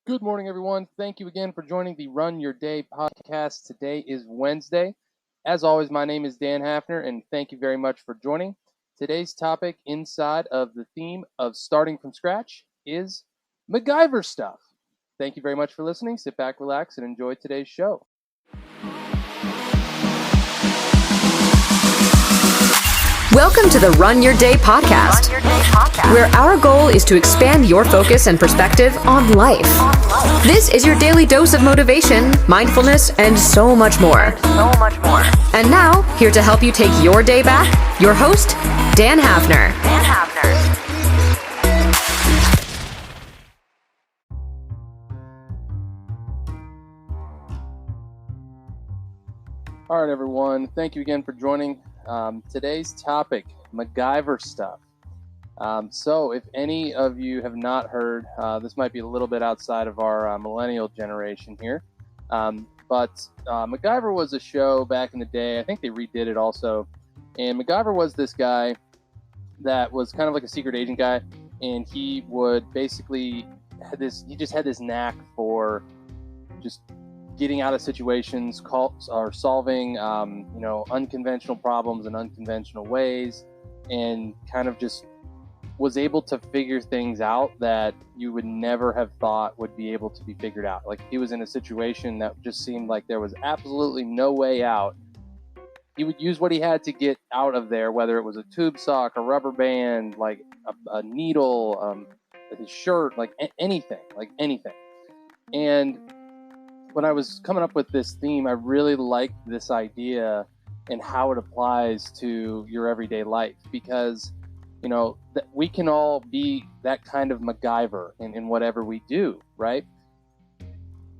Good morning, everyone. Thank you again for joining the Run Your Day podcast. Today is Wednesday. As always, my name is Dan Hafner, and thank you very much for joining. Today's topic inside of the theme of starting from scratch is MacGyver Stuff. Thank you very much for listening. Sit back, relax, and enjoy today's show. Welcome to the Run Your Day podcast, where our goal is to expand your focus and perspective on life. This is your daily dose of motivation, mindfulness, and so much more. And now, here to help you take your day back, your host, Dan Hafner. All right, everyone. Thank you again for joining. Today's topic, MacGyver Stuff. So if any of you have not heard, this might be a little bit outside of our millennial generation here, but MacGyver was a show back in the day. I think they redid it also. And MacGyver was this guy that was kind of like a secret agent guy, and he would basically he just had this knack for just getting out of situations, or solving, unconventional problems in unconventional ways, and kind of just was able to figure things out that you would never have thought would be able to be figured out. Like, he was in a situation that just seemed like there was absolutely no way out. He would use what he had to get out of there, whether it was a tube sock, a rubber band, like a needle, his shirt, like anything. And when I was coming up with this theme, I really liked this idea and how it applies to your everyday life, because, we can all be that kind of MacGyver in whatever we do, right?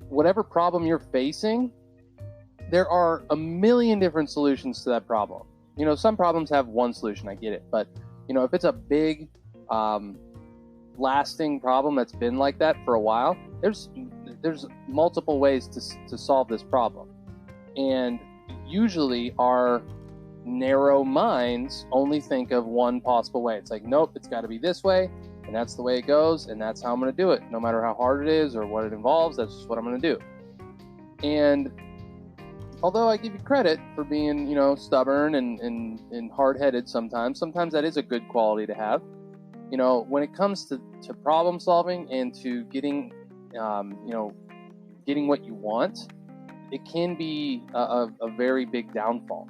Whatever problem you're facing, there are a million different solutions to that problem. Some problems have one solution, I get it, but, if it's a big, lasting problem that's been like that for a while, there's multiple ways to solve this problem. And usually our narrow minds only think of one possible way. It's like, nope, it's got to be this way, and that's the way it goes, and that's how I'm going to do it. No matter how hard it is or what it involves, that's just what I'm going to do. And although I give you credit for being, stubborn and hard-headed sometimes that is a good quality to have. When it comes to problem solving and to getting what you want, it can be a very big downfall,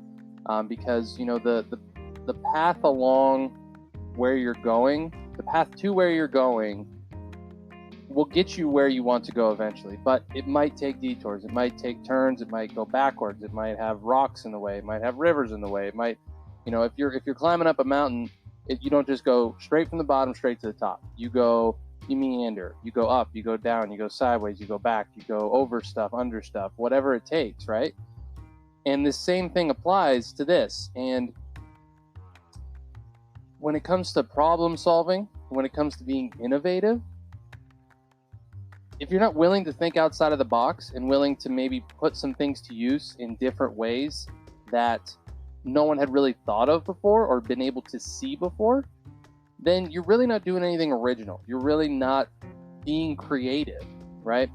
because the path along where you're going, the path to where you're going, will get you where you want to go eventually. But it might take detours, it might take turns, it might go backwards, it might have rocks in the way, it might have rivers in the way, it might, if you're climbing up a mountain, you don't just go straight from the bottom straight to the top. You meander, you go up, you go down, you go sideways, you go back, you go over stuff, under stuff, whatever it takes, right? And the same thing applies to this. And when it comes to problem solving, when it comes to being innovative, if you're not willing to think outside of the box and willing to maybe put some things to use in different ways that no one had really thought of before or been able to see before, then you're really not doing anything original. You're really not being creative, right?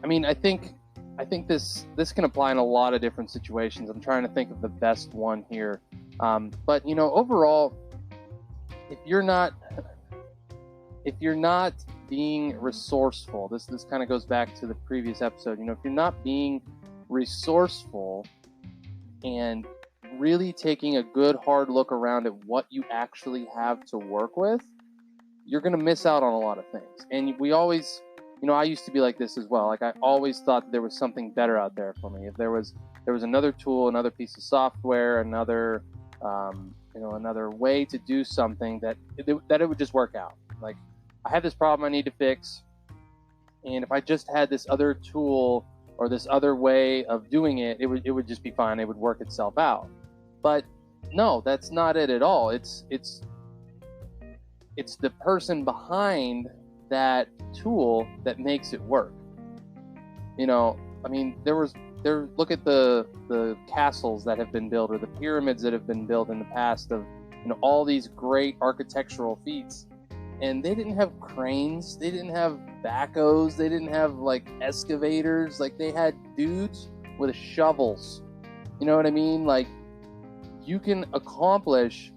I mean, I think this can apply in a lot of different situations. I'm trying to think of the best one here. But overall, if you're not being resourceful, this kind of goes back to the previous episode. If you're not being resourceful and really taking a good hard look around at what you actually have to work with, you're going to miss out on a lot of things. And we always, I used to be like this as well. Like, I always thought there was something better out there for me. If there was another tool, another piece of software, another way to do something that it would just work out. Like, I have this problem I need to fix, and if I just had this other tool or this other way of doing it, it would just be fine. It would work itself out. But no, that's not it at all. It's the person behind that tool that makes it work. Look at the castles that have been built, or the pyramids that have been built in the past, of all these great architectural feats. and they didn't have cranes, they didn't have backhoes, they didn't have like excavators. Like, they had dudes with shovels. You know what I mean? Like, you can accomplish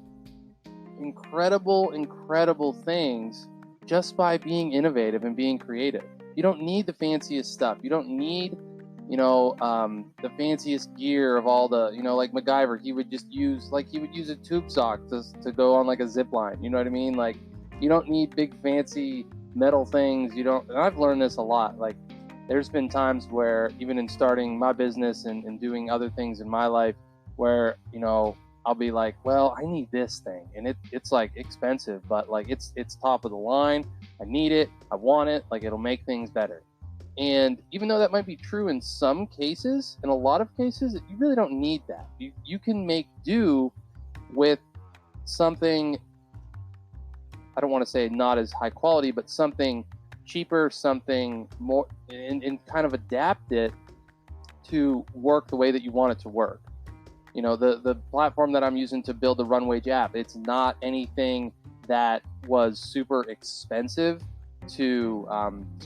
incredible things just by being innovative and being creative. You don't need the fanciest stuff. You don't need, the fanciest gear of all the, like MacGyver, he would use a tube sock to go on like a zip line. You know what I mean? Like, you don't need big fancy metal things. And I've learned this a lot. Like, there's been times where, even in starting my business and doing other things in my life, where, I'll be like, well, I need this thing, and it's like expensive, but like it's top of the line. I need it. I want it. Like, it'll make things better. And even though that might be true in some cases, in a lot of cases, you really don't need that. You can make do with something, I don't want to say not as high quality, but something cheaper, something more, and kind of adapt it to work the way that you want it to work. The platform that I'm using to build the Run Wage app, it's not anything that was super expensive to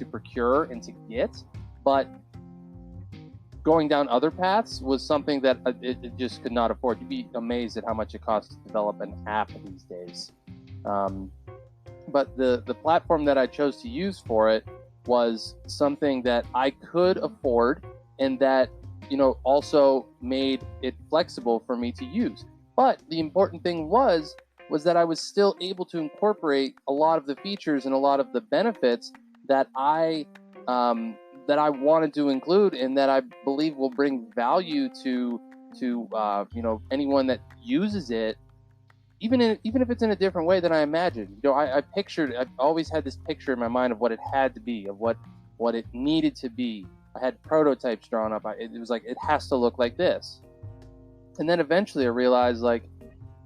procure and to get, but going down other paths was something that it just could not afford. You'd be amazed at how much it costs to develop an app these days. But the platform that I chose to use for it was something that I could afford, and that also made it flexible for me to use. But the important thing was that I was still able to incorporate a lot of the features and a lot of the benefits that I wanted to include, and that I believe will bring value to anyone that uses it, even if it's in a different way than I imagined. I've always had this picture in my mind of what it had to be, of what it needed to be. I had prototypes drawn up. It was like, it has to look like this. And then eventually I realized, like,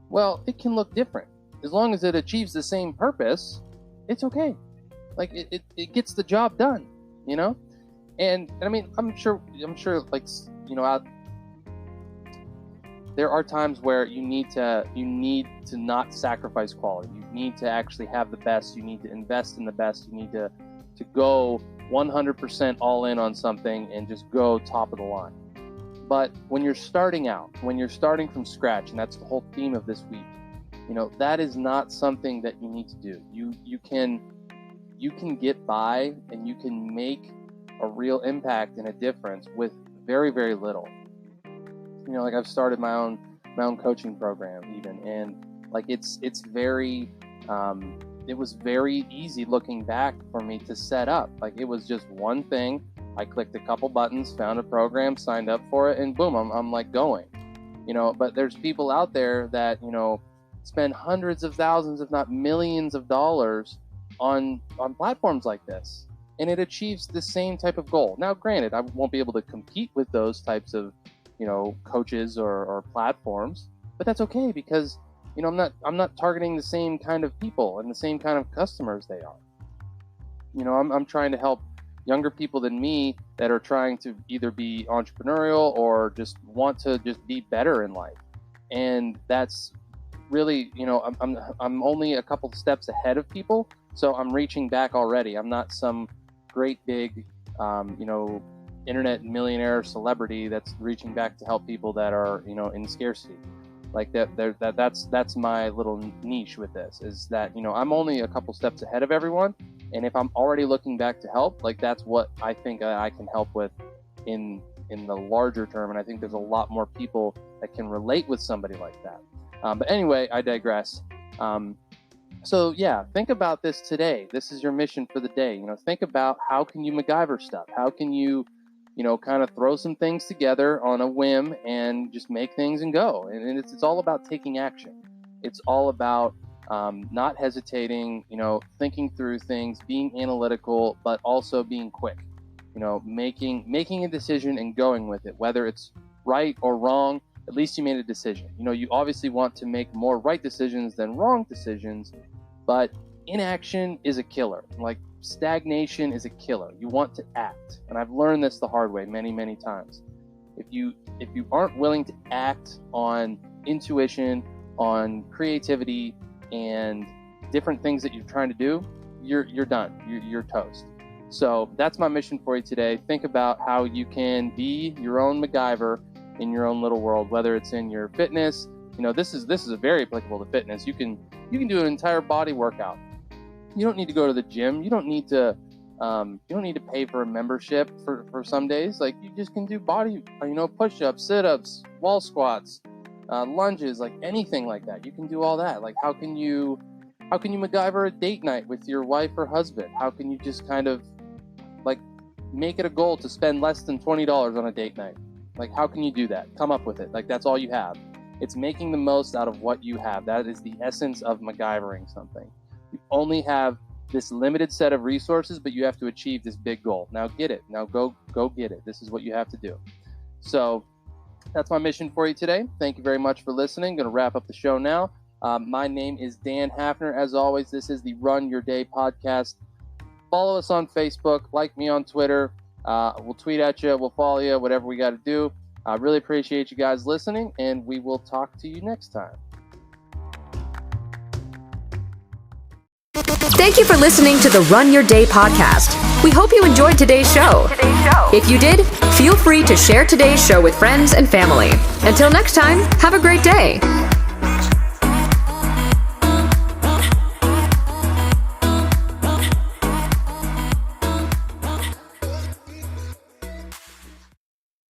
well, it can look different. As long as it achieves the same purpose, it's okay. Like, it gets the job done, And I mean, I'm sure, like, there are times where you need to not sacrifice quality. You need to actually have the best. You need to invest in the best. You need to go 100% all in on something and just go top of the line. But when you're starting out, when you're starting from scratch, and that's the whole theme of this week, that is not something that you need to do. You can get by, and you can make a real impact and a difference with very, very little. Like, I've started my own coaching program even, and like it's very it was very easy looking back for me to set up. Like, it was just one thing. I clicked a couple buttons, found a program, signed up for it, and boom, I'm like going. But there's people out there that, spend hundreds of thousands, if not millions of dollars on platforms like this, and it achieves the same type of goal. Now, granted, I won't be able to compete with those types of, coaches or platforms, but that's okay, because I'm not targeting the same kind of people and the same kind of customers they are. I'm trying to help younger people than me that are trying to either be entrepreneurial or just want to just be better in life. And that's really, I'm only a couple steps ahead of people, so I'm reaching back already. I'm not some great big, internet millionaire celebrity that's reaching back to help people that are, in scarcity. Like that's my little niche with this, is that, I'm only a couple steps ahead of everyone. And if I'm already looking back to help, like, that's what I think I can help with in the larger term. And I think there's a lot more people that can relate with somebody like that. But anyway, I digress. So yeah, think about this today. This is your mission for the day. Think about, how can you MacGyver stuff? How can you, kind of throw some things together on a whim and just make things and go. And it's all about taking action. It's all about not hesitating, thinking through things, being analytical, but also being quick. Making a decision and going with it, whether it's right or wrong. At least you made a decision. You obviously want to make more right decisions than wrong decisions, but inaction is a killer. Like, stagnation is a killer. You want to act. And I've learned this the hard way many, many times. If you aren't willing to act on intuition, on creativity, and different things that you're trying to do, you're done. You're toast. So that's my mission for you today. Think about how you can be your own MacGyver in your own little world, whether it's in your fitness. This is very applicable to fitness. You can do an entire body workout. You don't need to go to the gym. You don't need to pay for a membership for some days. Like, you just can do body, push-ups, sit-ups, wall squats, lunges, like anything like that. You can do all that. Like, how can you MacGyver a date night with your wife or husband? How can you just kind of like make it a goal to spend less than $20 on a date night? Like, how can you do that? Come up with it. Like, that's all you have. It's making the most out of what you have. That is the essence of MacGyvering something. You only have this limited set of resources, but you have to achieve this big goal. Now get it. Now go get it. This is what you have to do. So that's my mission for you today. Thank you very much for listening. Going to wrap up the show now. My name is Dan Hafner. As always, this is the Run Your Day podcast. Follow us on Facebook, like me on Twitter. We'll tweet at you, we'll follow you, whatever we got to do. I really appreciate you guys listening, and we will talk to you next time. Thank you for listening to the Run Your Day podcast. We hope you enjoyed today's show. If you did, feel free to share today's show with friends and family. Until next time, have a great day.